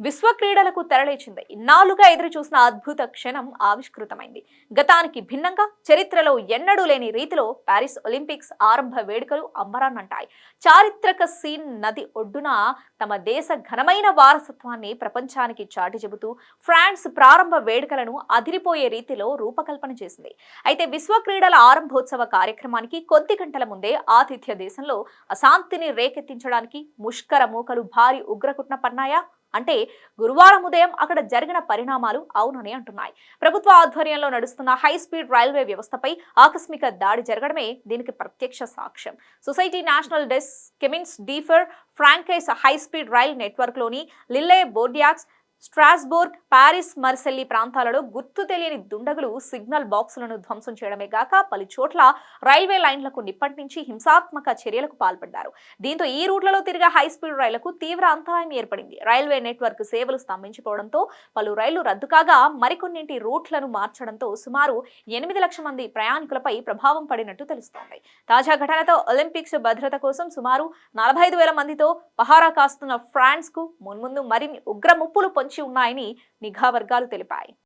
విశ్వ క్రీడలకు తెరలేచింది. ఇన్నాళ్లుగా ఎదురు చూసిన అద్భుత క్షణం ఆవిష్కృతమైంది. గతానికి భిన్నంగా చరిత్రలో ఎన్నడూ లేని రీతిలో పారిస్ ఒలింపిక్స్ ఆరంభ వేడుకలు అంబరాన్నంటాయి. చారిత్రక సీన్ నది ఒడ్డున తమ దేశ ఘనమైన వారసత్వాన్ని ప్రపంచానికి చాటి చెబుతూ ఫ్రాన్స్ ప్రారంభ వేడుకలను అదిరిపోయే రీతిలో రూపకల్పన చేసింది. అయితే విశ్వ క్రీడల ఆరంభోత్సవ కార్యక్రమానికి కొద్ది గంటల ముందే ఆతిథ్య దేశంలో అశాంతిని రేకెత్తించడానికి ముష్కర మూకలు భారీ ఉగ్రకుట్న పన్నాయా అంటే గురువారం ఉదయం అక్కడ జరిగిన పరిణామాలు అవునని అంటున్నాయి. ప్రభుత్వ ఆధ్వర్యంలో నడుస్తున్న హై స్పీడ్ రైల్వే వ్యవస్థపై ఆకస్మిక దాడి జరగడమే దీనికి ప్రత్యక్ష సాక్ష్యం. Society national డెస్ Cummins డీఫర్ ఫ్రాంకైస్ high speed rail network లోని లిల్లే బోర్డియాక్స్, స్ట్రాస్బోర్గ్, పారిస్, మర్సెల్లి ప్రాంతాలలో గుర్తు తెలియని దుండగులు సిగ్నల్ బాక్సులను ధ్వంసం చేయడమే గాక పలు చోట్ల రైల్వే లైన్లకు నిప్పంటించి హింసాత్మక చర్యలకు పాల్పడ్డారు. దీంతో ఈ రూట్లలో తిరిగే హై స్పీడ్ రైళ్లకు తీవ్ర అంతరాయం ఏర్పడింది. రైల్వే నెట్వర్క్ సేవలు స్తంభించిపోవడంతో పలు రైళ్లు రద్దు కాగా మరికొన్నింటి రూట్లను మార్చడంతో సుమారు 8 లక్షల మంది ప్రయాణికులపై ప్రభావం పడినట్టు తెలుస్తోంది. తాజా ఘటనతో ఒలింపిక్స్ భద్రత కోసం సుమారు 45,000 మందితో పహారా కాస్తున్న ఫ్రాన్స్ కు మున్ముందు మరిన్ని ఉగ్ర ముప్పులు ఉన్నాయని నిఘా వర్గాలు తెలిపాయి.